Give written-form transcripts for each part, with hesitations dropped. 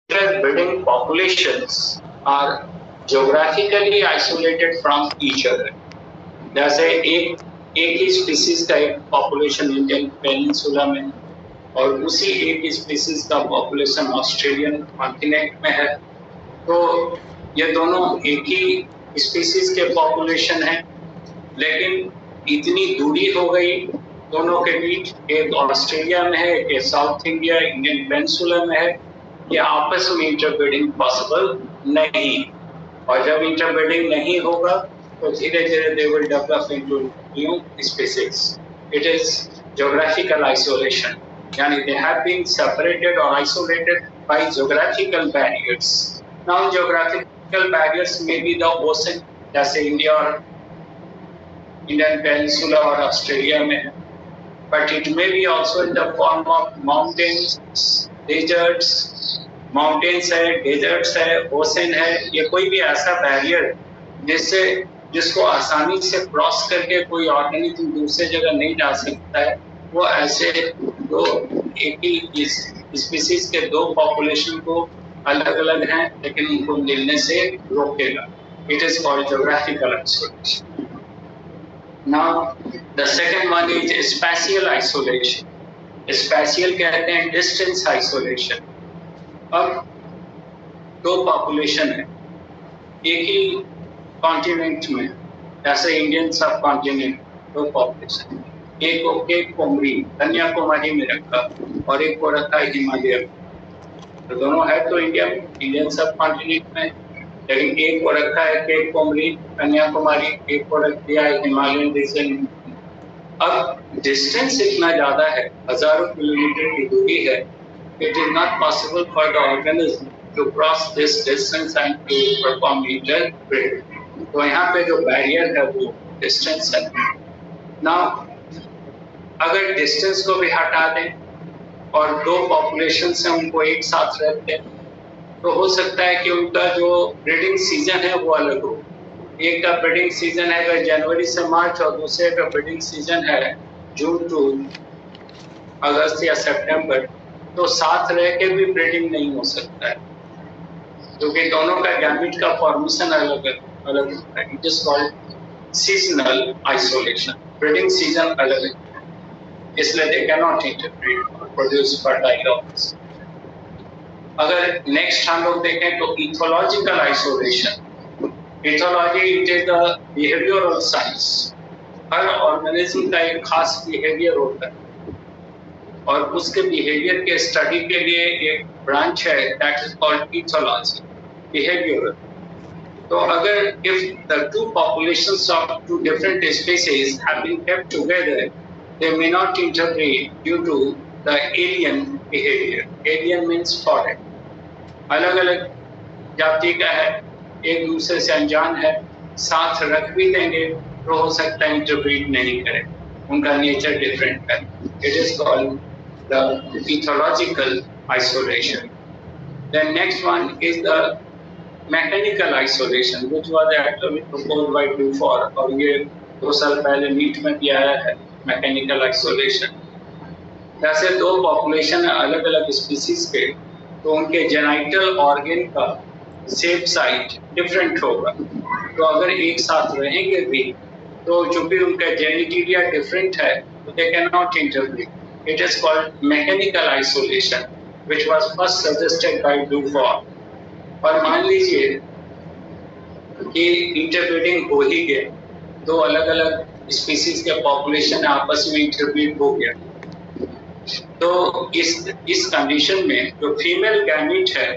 Interbreeding populations are geographically isolated from each other. जैसे एक ही स्पीसीज का एक पॉपुलेशन इंडियन पेनिनसुला में और उसी एक स्पीसीज का पॉपुलेशन ऑस्ट्रेलियन कॉन्टिनेंट में है, तो ये दोनों एक ही स्पीसीज के पॉपुलेशन है, लेकिन इतनी दूरी हो गई दोनों के बीच, एक ऑस्ट्रेलिया में है, एक साउथ इंडिया इंडियन पेनिनसुला में है, ये आपस में इंटरब्रीडिंग पॉसिबल नहीं। और जब इंटरब्रीडिंग नहीं होगा तो धीरे धीरे they will develop into new species. It is geographical isolation. यानी they have been separated or isolated by geographical barriers. Now geographical barriers may be the ocean, जैसे इंडिया और इंडियन पेनिनसुला और ऑस्ट्रेलिया में है, but it may be also in the form of mountains, deserts, mountains है, desserts है, ocean है, ये कोई भी ऐसा बैरियर जिसको आसानी से क्रॉस करके कोई ऑर्गेनिज्म दूसरे जगह नहीं जा सकता है, वो ऐसे दो एक ही स्पीसीज के दो पॉपुलेशन को अलग अलग हैं लेकिन उनको मिलने से रोकेगा। It is called geographical isolation. Now the second one is spatial isolation. Spatial कहते हैं डिस्टेंस आइसोलेशन। अब दो पॉपुलेशन है एक ही कॉन्टिनेंट में, जैसे इंडियन सब कॉन्टिनेंट, दो पॉपुलेशन, एक को केप कोमरी कन्याकुमारी में रखा और एक को रखा हिमालय, तो दोनों है तो इंडियन सब कॉन्टिनेंट में, लेकिन एक को रखा है केप कोमरी कन्याकुमारी, एक को रख दिया है हिमालयन रीजन। अब डिस्टेंस इतना ज्यादा है, हजारों किलोमीटर की दूरी है, it is not possible for the organism to cross this distance and to perform interbreeding. तो यहाँ पे जो बैरियर है वो डिस्टेंस है। Now, अगर डिस्टेंस को भी हटा दें और दो पॉपुलेशन से उनको एक साथ रख दें, तो हो सकता है कि उनका जो ब्रीडिंग सीजन है वो अलग हो। एक का ब्रीडिंग सीजन है अगर जनवरी से मार्च और दूसरे का ब्रीडिंग सीजन है जून टू अगस्त या सितंबर, तो साथ रह के भी ब्रीडिंग नहीं हो सकता है क्योंकि दोनों का गैमेट का फॉर्मेशन अलग होता है। It is called seasonal isolation. Breeding season अलग है, इसलिए दे कैन नॉट इंटरब्रीड और प्रोड्यूस फर्टाइल ऑर्गन्स। अगर नेक्स्ट हम लोग देखें तो ethological isolation. Ethology it is the behavioural science. Her organism का एक खास बिहेवियर होता है और उसके बिहेवियर के स्टडी के लिए एक ब्रांच है that is called ethology, behavioural. तो अगर if the two populations of two different species have been kept together, they may not interbreed due to the alien behaviour. Alien means foreign, अलग अलग जाति का है, एक दूसरे से अनजान है, साथ रख भी देंगे तो हो सकता है इंटरब्रीड नहीं करे, उनका नेचर डिफरेंट है। It is called the ethological isolation. The next one is the mechanical isolation, which was actually proposed by Dufour, और ये 2 साल पहले नीट में भी आया है मैकेनिकल आइसोलेशन। जैसे दो पॉपुलेशन है अलग अलग स्पीसीज के, तो उनके जेनाइटल ऑर्गन का शेप साइज डिफरेंट होगा, तो अगर एक साथ रहेंगे भी तो जो भी उनका जेनिटेरिया डिफरेंट है तो they can not interbreed. It is called mechanical isolation, which was first suggested by Dufour. और मान लीजिए कि इंटरब्रीडिंग हो ही गया, दो अलग अलग स्पीसीज के पॉपुलेशन आपस में इंटरब्रीड हो गया, तो इस कंडीशन में जो फीमेल गैमेट है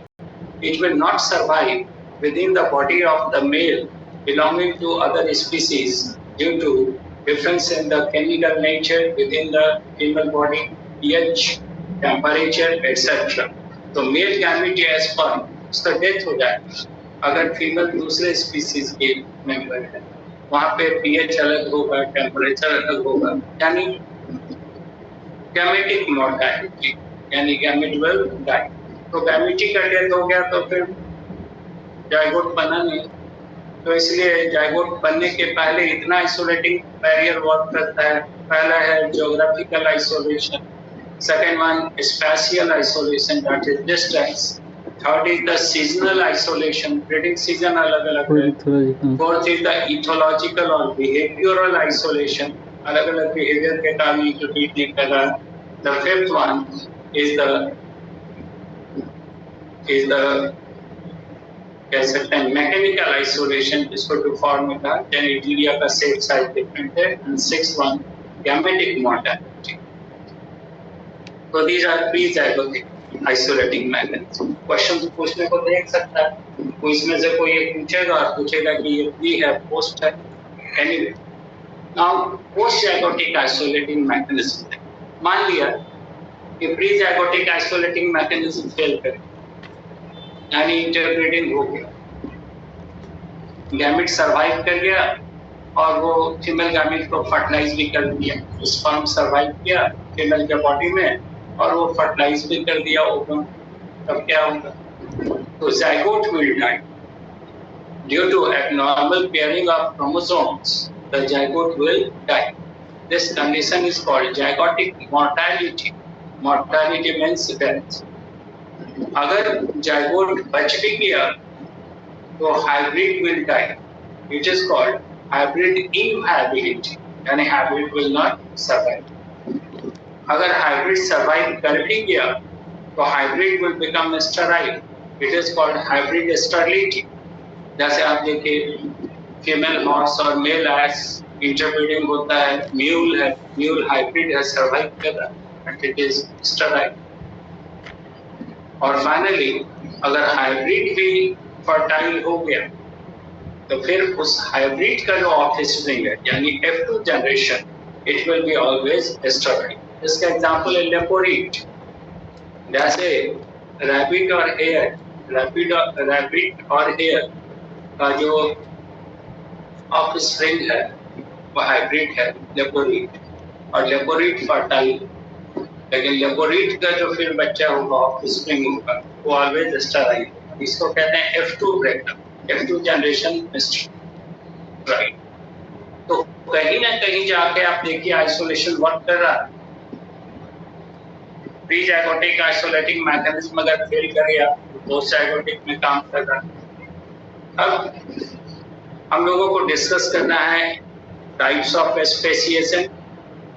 it will not survive within the body of the male belonging to other species due to difference in the chemical nature within the female body, pH, temperature, etc. तो male gamete या sperm उसका death हो जाएगा। अगर female दूसरे species के member है, वहाँ पे pH अलग होगा, टेम्परेचर अलग होगा, यानी गैमेटिक मोर्टेलिटी, यानी गैमेट विल डाई। तो गैमेटी का डेथ हो गया तो फिर जाइगोट बना नहीं, तो इसलिए जाइगोट बनने के पहले इतना आइसोलेटिंग बैरियर वर्क करता है। पहला है geographical isolation, second one spatial isolation that is distance, third is the seasonal isolation, breeding season अलग अलग है। फोर्थ इज द इथोलॉजिकल और बिहेवियरल आइसोलेशन, अलग अलग बिहेवियर के कारण इंटरप्रीट नहीं कर रहा। The fifth one is the कह सकते हैं मैकेनिकल आइसोलेशन, जिसको डिफॉर्म में कहा, जेनेटिलिया का सेफ साइड डिफरेंट है। And sixth one gametic mortality. तो these are pre-zygotic isolating mechanism. Question पूछने को देख सकता है, तो इसमें से कोई एक पूछेगा और पूछेगा कि ये प्री है पोस्ट है। Anyway, now पोस्ट-ज़ाइगोटिक isolating mechanism. मान लिया कि प्री-ज़ाइगोटिक आइसोलेटिंग मैकेनिज्म फेल करे, यानी इंटरब्रीडिंग हो गया, गैमेट सरवाइव कर गया और वो फीमेल गैमेट को फर्टिलाइज भी कर दिया, स्पर्म सरवाइव किया फीमेल के बॉडी में और वो फर्टिलाइज भी कर दिया ओवम। तब क्या होगा? तो zygote will die due to abnormal pairing of chromosomes. The zygote will die. This condition is called zygotic mortality. Mortality means death. अगर ज़ाइगोट बच भी गया तो hybrid will die. It is called hybrid inviability, यानी hybrid will not survive. अगर hybrid survive कर भी गया तो hybrid will become sterile. It is called hybrid sterility. जैसे आप देखिए फीमेल हॉर्स और मेल एस इंटरब्रीडिंग होता है, म्यूल है, म्यूल हाइब्रिड है, सर्वाइव कर रहा है, बट इट इज स्टेराइल। और फाइनली अगर हाइब्रिड भी फर्टाइल हो गया तो फिर उस हाइब्रिड का जो ऑफस्प्रिंग है यानी F2 generation, it will be always sterile. इसका एग्जांपल है लेपोरिट। जैसे रैबिट और हेयर, रैबिट और हेयर का जो ऑफस्प्रिंग है वो हाइब्रिड है लेपोरिट, और लेपोरिट फर्टाइल। लेकिन लेपोरिट का जो फिर बच्चा होगा ऑफस्प्रिंग होगा वो ऑलवेज स्टेराइल। इसको कहते हैं F2 breakup, F2 generation right. तो कहीं ना कहीं जाके आप देखिए आइसोलेशन वर्क कर रहा है। प्री-ज़ाइगोटिक आइसोलेटिंग मैकेनिज्म अगर फेल कर गया तो पोस्ट-ज़ाइगोटिक में काम कर रहा है। अब हम लोगों को डिस्कस करना है types of speciation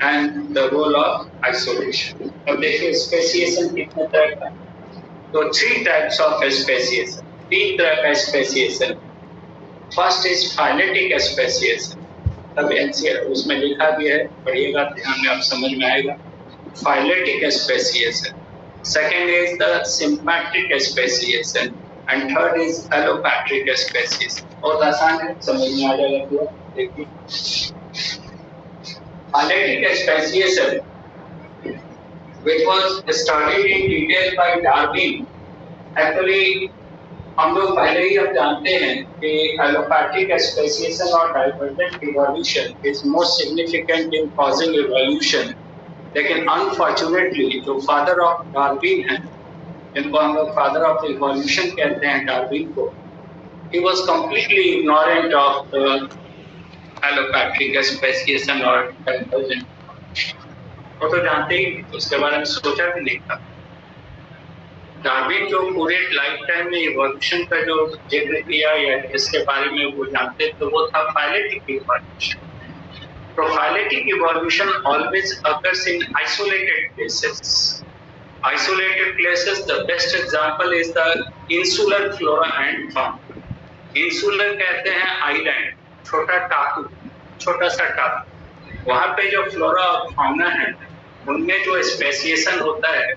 and the role of isolation. अब देखिए स्पेसिएशन कितने तरह का। तो 3 टाइप्स ऑफ स्पेसिएशन, 3 तरह का speciation. First is phyletic speciation. अब एनसीआर उसमें लिखा भी है, पढ़िएगा ध्यान में, आप समझ में आएगा। Phyletic speciation. Second is the sympatric speciation and third is allopatric speciation. बहुत आसान है, समझ में आ जाएगा पूरा। देखिए phyletic speciation which was studied in detail by Darwin. Actually हम लोग पहले ही अब जानते हैं कि एलोपैथिक स्पेसिएशन और divergent evolution is most significant in causing evolution. लेकिन अनफॉर्चुनेटली जो फादर ऑफ डार्विन है, जिनको हम लोग फादर ऑफ इवोल्यूशन कहते हैं डार्विन को, he was completely ignorant of allopathic speciation और डाइवर्जेंट। वो तो जानते ही, उसके बारे में सोचा भी नहीं था। डार्विन जो पूरे लाइफ टाइम में इवोल्यूशन का जो जिक्र किया या इसके बारे में वो जानते, तो वो था फाइलेटिक इवोल्यूशन। तो phyletic evolution always occurs in isolated places. Isolated places, the best example is the insular flora and fauna. Insular कहते हैं आइलैंड, छोटा टापू, छोटा सा टापू। वहां पे जो फ्लोरा और फाउना है उनमें जो स्पेसिएशन होता है,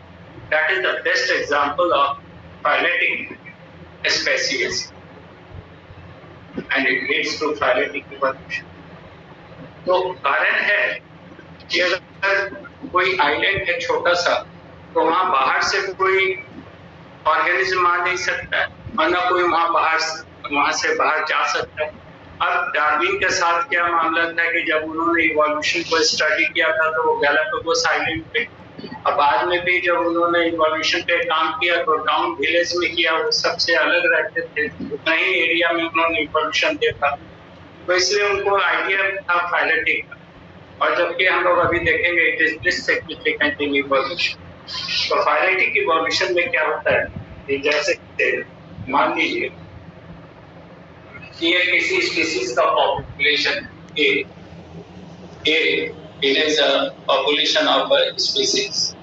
that is the best example of phyletic speciation and it leads to phyletic evolution. तो कारण है कि अगर कोई आइलैंड है छोटा सा, तो वहां बाहर से कोई ऑर्गेनिज्म आ नहीं सकता है और ना कोई वहां से बाहर जा सकता है। अब डार्विन के साथ क्या मामला था कि जब उन्होंने इवोल्यूशन को स्टडी किया था तो वो गैलापागोस आइलैंड पे, अब बाद में भी जब उन्होंने इवोल्यूशन पे काम किया तो डाउन विलेज में किया, वो सबसे अलग रहते थे, उतना ही एरिया में उन्होंने इवोल्यूशन देखा, तो इसलिए उनको आइडिया था फाइलेटिक का। और जबकि हम लोग अभी देखेंगे it is least significant in evolution. तो फाइलेटिक इवोल्यूशन में क्या होता है कि जैसे मान लीजिए कि ये किसी स्पीसीज का population A it is a population of a species,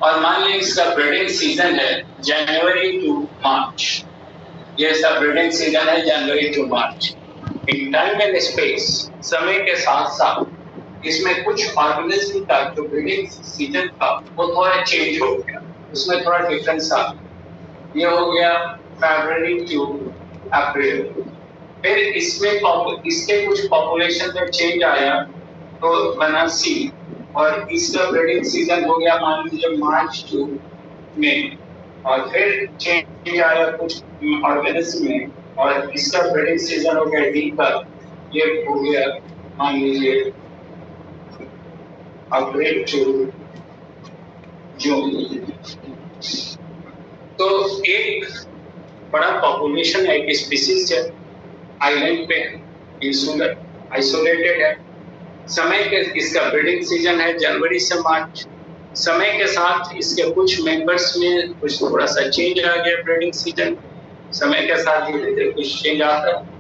और मान लीजिए इसका ब्रीडिंग सीजन है जनवरी टू मार्च। ये इसका ब्रीडिंग सीजन है जनवरी to March. In time and space, समय के साथ साथ इसमें कुछ ऑर्गेनिज्म का जो ब्रीडिंग सीजन था वो थोड़ा चेंज हो गया, उसमें थोड़ा डिफरेंस आ गया। ये हो गया फरवरी टू अप्रैल। फिर इसमें इसके कुछ पॉपुलेशन में चेंज आया तो बना सी, और इसका ब्रीडिंग सीजन हो गया मान लीजिए मार्च टू मई, और फिर चेंज आया कुछ ऑर्गेनिज्म में और इसका ब्रीडिंग सीजन हो गया डी पर, ये हो गया मान लीजिए अप्रैल टू जून। तो एक बड़ा पॉपुलेशन है, एक स्पीसीज है, आइलैंड पे इंसुलर आइसोलेटेड है। समय के इसका ब्रीडिंग सीजन है जनवरी से मार्च। समय के साथ इसके कुछ मेंबर्स में कुछ थोड़ा सा चेंज आ गया ब्रीडिंग सीजन, समय के साथ धीरे धीरे कुछ चेंज आता है।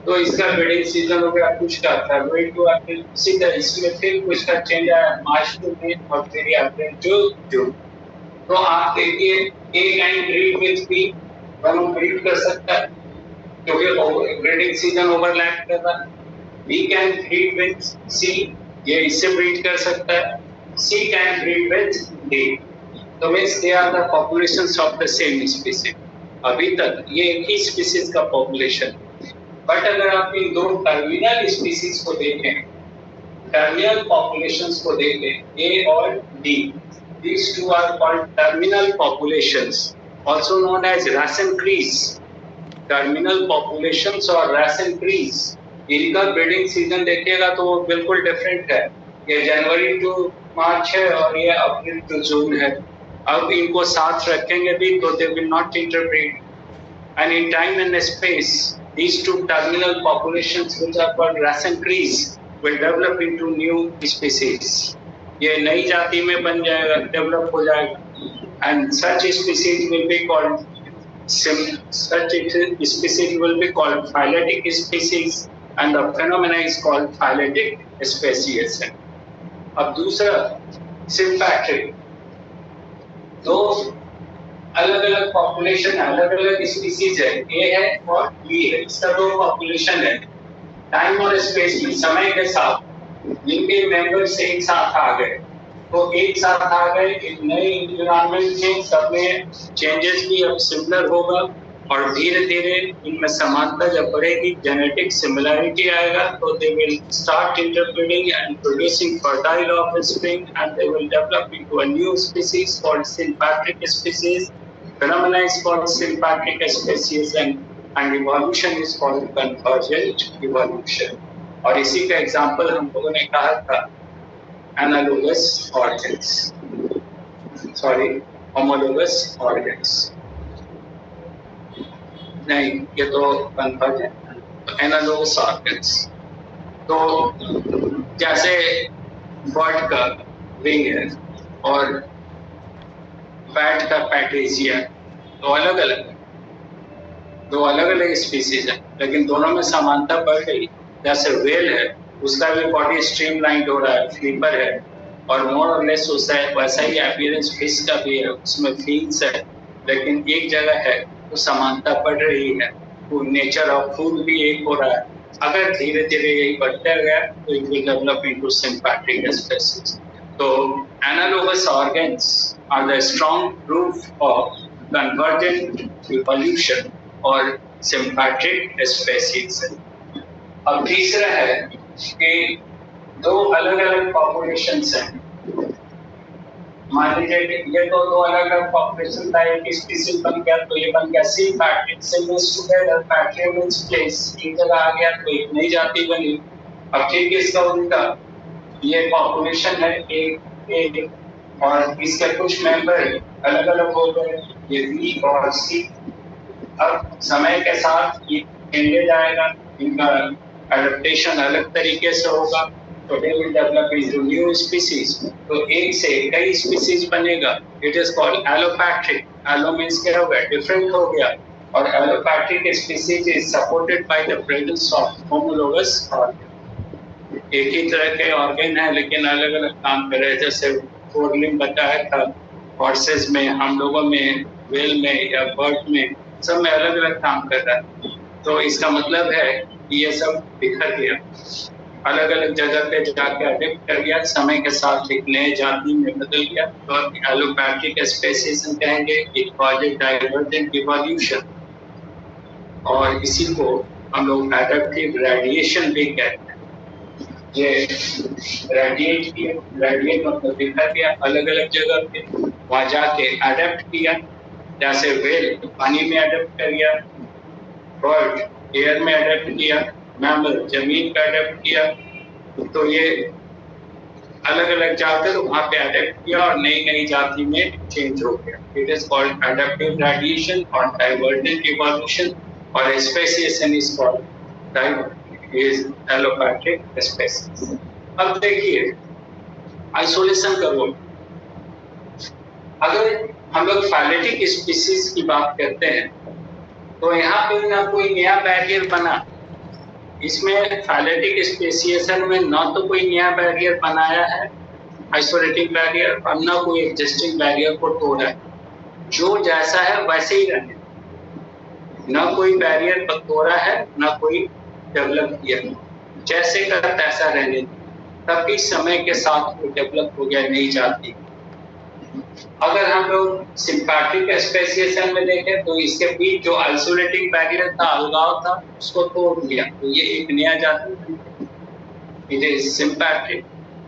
तो इसका ब्रीडिंग सीजन हो गया कुछ का फरवरी टू अप्रैल, इसी तरह इसमें फिर कुछ का चेंज आया मार्च टू मई और फिर अप्रैल टू जून। तो आप देखिए ए कैन ब्रीड विद बी, दोनों ब्रीड कर सकता है क्योंकि ब्रीडिंग सीजन ओवरलैप कर रहा है। B can breed with C, ये इससे ब्रीड कर सकता है। C can breed with D, तो means they are the populations of the same species. अभी तक ये एक ही स्पीसीज का पॉपुलेशन, बट अगर आप इन दो टर्मिनल स्पीसीज को देखें, टर्मिनल पॉपुलेशंस को देखें ए और D, these two are called terminal populations, also known as race increase। Terminal populations और रेस इंक्रीज, इनका ब्रीडिंग सीजन देखिएगा तो वो बिल्कुल डिफरेंट है। ये जनवरी टू मार्च है और ये अप्रैल टू जून है। अब इनको साथ रखेंगे भी तो they will not interbreed, and in time and space these two terminal populations which are called race increase will develop into new species। ये नई जाति में बन जाएगा, डेवलप हो जाएगा, and such species will be called phyletic species and the phenomena is called phyletic speciation। अब दूसरा sympatric, दो अलग अलग पॉपुलेशन है, अलग अलग स्पीसीज है, ए है और बी है, इसका दो पॉपुलेशन है। टाइम और स्पेस में समय के साथ इनके मेंबर्स एक साथ आ गए, तो एक साथ आ गए एक नए एनवायरनमेंट में, सब में चेंजेस भी अब सिमिलर होगा और धीरे धीरे इनमें समानता जब बढ़ेगी, जेनेटिक सिमिलरिटी आएगा, तो they will start interbreeding and producing fertile offspring and they will develop into a new species called sympatric species. Phenomena is called sympatric species and evolution is called convergent evolution। और इसी का example हम लोगों ने कहा था analogous organs, sorry homologous organs नहीं, ये तो कंवर्जेंट, एनालोगस ऑर्गन्स। तो जैसे बर्ड का विंग है और बैट का पैट्रिजिया, तो अलग अलग है, दो अलग अलग स्पीसीज है, लेकिन दोनों में समानता बढ़ गई। जैसे वेल है, उसका भी बॉडी स्ट्रीमलाइंड हो रहा है, फ्लिपर है, और मोर और लेस उसका वैसा ही अपीयरेंस फिश का भी है, उसमें फील्स है, लेकिन एक जगह है तो समानता बढ़ रही है, तो नेचर ऑफ फूड भी एक हो रहा है। अगर धीरे धीरे यही बढ़ता गया तो it will develop into sympatric species. तो analogous organs are the strong proof of convergent evolution or sympatric species। अब तीसरा है कि दो अलग अलग पॉपुलेशंस हैं। मान लीजिए ये तो दो अलग अलग पॉपुलेशन का एक स्पीसीज बन गया, तो ये बन गया sympatric, sym together, patrium means place, एक जगह आ गया तो एक नई जाति बनी। अब ठीक इसका उल्टा, ये पॉपुलेशन है एक और इसके कुछ मेंबर अलग अलग हो गए, ये बी और सी। अब समय के साथ ये चेंजेज आएगा, इनका एडेप्टेशन अलग तरीके से होगा, तो they will develop into new species. तो एक से कई स्पीसीज बनेगा, it is called allopatric. Allo means क्या हो गया, डिफरेंट हो गया, और allopathic species is supported by the presence of homologous organ. एक ही तरह के ऑर्गन है लेकिन अलग अलग काम कर रहे हैं। जैसे फोरलिम्ब बताया था हॉर्सेस में, हम लोगों में, व्हेल में या बर्ड में, सब में अलग अलग काम कर रहा है। तो इसका मतलब है कि ये सब बिखर गया, अलग अलग जगह पे जाके अडेप्ट कर गया, समय के साथ एक नए जाति में बदल गया। तो एलोपैथिक स्पेसिएशन कहेंगे, इट कॉजेज डाइवर्जेंट इवोल्यूशन, और इसी को हम लोग एडेप्टिव रेडिएशन भी कहते हैं। ये रेडिएट मतलब बिखर गया अलग अलग जगह पे, वहां जाके अडेप्ट किया। जैसे व्हेल पानी में अडेप्ट कर गया, बर्ड एयर में अडेप्ट किया, मैमल जमीन पे अडेप्ट किया। तो ये अलग अलग जाकर वहां पे अडेप्ट किया और नई नई जाति में चेंज हो गया। It is called adaptive radiation और डाइवर्जेंट इवोल्यूशन, और speciation is called allopathic speciation. अब देखिए आइसोलेशन करो, अगर हम लोग फाइलेटिक स्पीसीज की बात करते हैं तो यहाँ पे ना कोई नया बैरियर बना। इसमें फाइलेटिक स्पेसिएशन में ना तो कोई नया बैरियर बनाया है आइसोलेटिंग बैरियर, और ना कोई एग्जिस्टिंग बैरियर को तोड़ा है। जो जैसा है वैसे ही रहने, ना कोई बैरियर तोड़ा है ना कोई डेवलप किया, जैसे का तैसा रहने, तभी समय के साथ वो डेवलप हो गया नई जाति। अगर हम लोग सिम्पैथिक स्पेसिएशन में देखें तो इसके बीच जो आइसोलेटिंग बैरियर था, अलगाव था, उसको तोड़ दिया, तो ये एक नया जाति, इट इज सिम्पैथिक।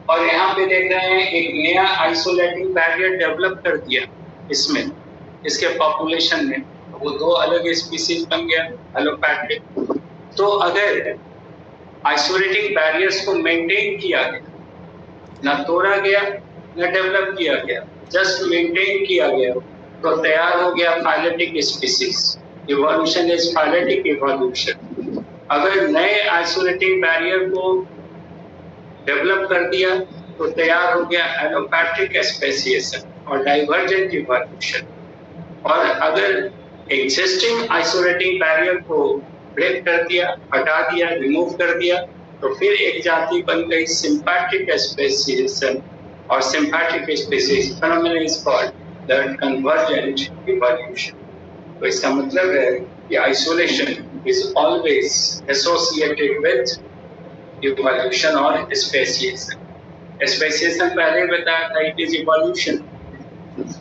और यहाँ पे देख रहे हैं एक नया आइसोलेटिंग बैरियर डेवलप कर दिया इसमें, इसके पॉपुलेशन में, वो दो अलग स्पीसीज बन गया एलोपैथिक। तो अगर आइसोलेटिंग बैरियर्स को मेंटेन किया गया, ना तोड़ा गया ना डेवलप किया गया, जस्ट मेंटेन किया गया, तो तैयार हो गया phyletic species. Evolution is phyletic evolution. अगर नए आइसोलेटिंग बैरियर को डेवलप कर दिया तो तैयार हो गया एलोपैथिक स्पेसिएशन और डाइवर्जेंट इवोल्यूशन। और अगर एग्जिस्टिंग आइसोलेटिंग बैरियर को ब्रेक कर दिया, हटा दिया, रिमूव कर दिया, तो फिर एक जाति बन गई सिम्पैथिक स्पेसिएशन, और सिम्पैथिक species phenomenon is called the convergent evolution। तो इसका मतलब है कि isolation is always associated with evolution और स्पेसिएशन। स्पेसिएशन पहले बताया था, it is evolution।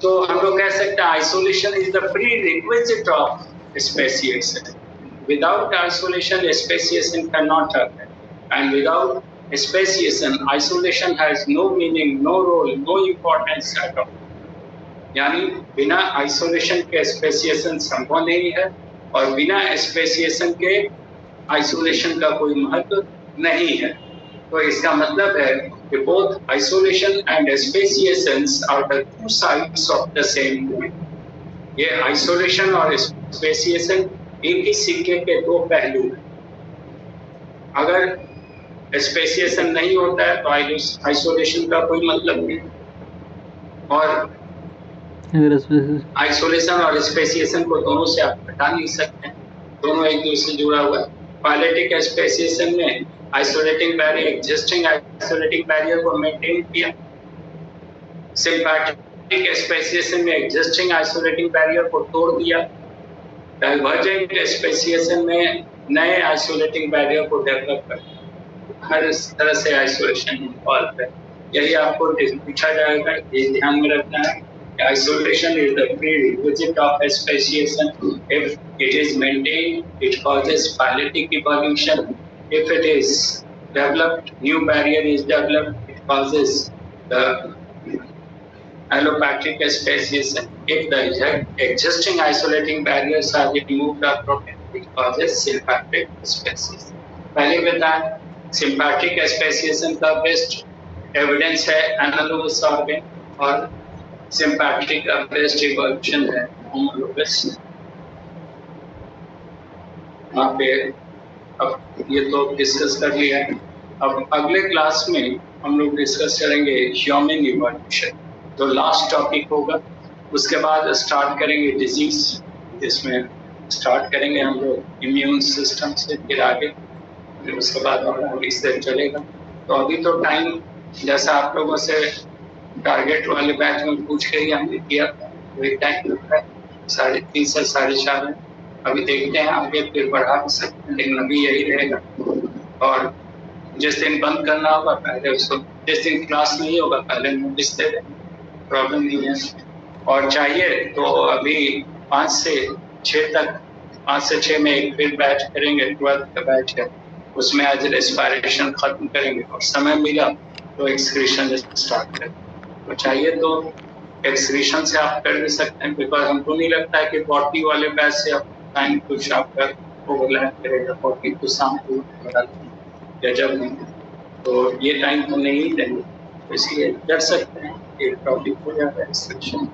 तो हम लोग कह सकते हैं isolation is the prerequisite of speciation। Without isolation, speciation cannot happen, and without speciation, isolation has no meaning, no role, no importance at all। यानी बिना आइसोलेशन के स्पेसिएशन संभव नहीं है, और बिना स्पेसिएशन के आइसोलेशन का कोई महत्व नहीं है। तो इसका मतलब है कि both isolation and speciations are the two sides of the same coin. ये आइसोलेशन और स्पेसिएशन एक ही सिक्के के दो पहलू हैं। अगर स्पेसिएशन नहीं होता है तो आइसोलेशन का कोई मतलब नहीं, और आइसोलेशन और स्पेसिएशन को दोनों से आप हटा नहीं सकते, दोनों एक दूसरे से जुड़ा हुआ है। फाइलेटिक स्पेसिएशन में isolating barrier, existing isolating barrier को मेंटेन किया। सिम्पैथिक स्पेसिएशन में एग्जिस्टिंग आइसोलेटिंग बैरियर को तोड़ दिया। डाइवर्जेंट स्पेसिएशन में नए आइसोलेटिंग बैरियर को डेवलप कर, हर तरह से आइसोलेशन इन्वॉल्व है। यही आपको पूछा जाएगा, ये ध्यान में रखना है। Isolation is the prerequisite of speciation. If it is maintained, it causes phyletic evolution. If it is developed, new barrier is developed, it causes the allopathic speciation. If the existing isolating barriers are removed or protected, it causes sympathetic speciation. पहले बताया sympathetic speciation का best evidence है analogous organ, और सिम्पैथिक का best evolution है homologous. वहाँ पे अब ये तो डिस्कस कर लिया है। अब अगले क्लास में हम लोग डिस्कस करेंगे ह्यूमन इवोल्यूशन, तो लास्ट टॉपिक होगा। उसके बाद स्टार्ट करेंगे डिजीज, जिसमें स्टार्ट करेंगे हम लोग इम्यून सिस्टम से, फिर आगे, फिर उसके बाद बॉडी से चलेगा। तो अभी तो टाइम जैसा आप लोगों से टारगेट वाले बैच में पूछ के ही हमने किया था, वही टाइम लगता है 3:30 से 4:30 है। अभी देखते हैं आगे फिर बढ़ा भी सकते हैं, लेकिन अभी यही रहेगा। और जिस दिन बंद करना होगा पहले उसको, जिस दिन क्लास नहीं होगा पहले नोटिस दे दें, प्रॉब्लम नहीं है। और चाहिए तो अभी 5 से 6 तक, 5 से 6 में एक फिर बैच करेंगे, 12th का बैच है, उसमें आज रेस्पिरेशन खत्म करेंगे और समय मिला तो एक्सक्रीशन स्टार्ट करेंगे। तो चाहिए तो एक्सक्रीशन से आप कर भी सकते हैं, बिकॉज हमको नहीं लगता है कि 40 वाले बैच से आप टाइम कुछ आपका ओवरलैप करेगा, 40 तो शाम को या जब नहीं, तो ये टाइम तो नहीं देंगे, तो इसलिए कर सकते हैं, एक टॉपिक हो जाता है एक्सक्रीशन।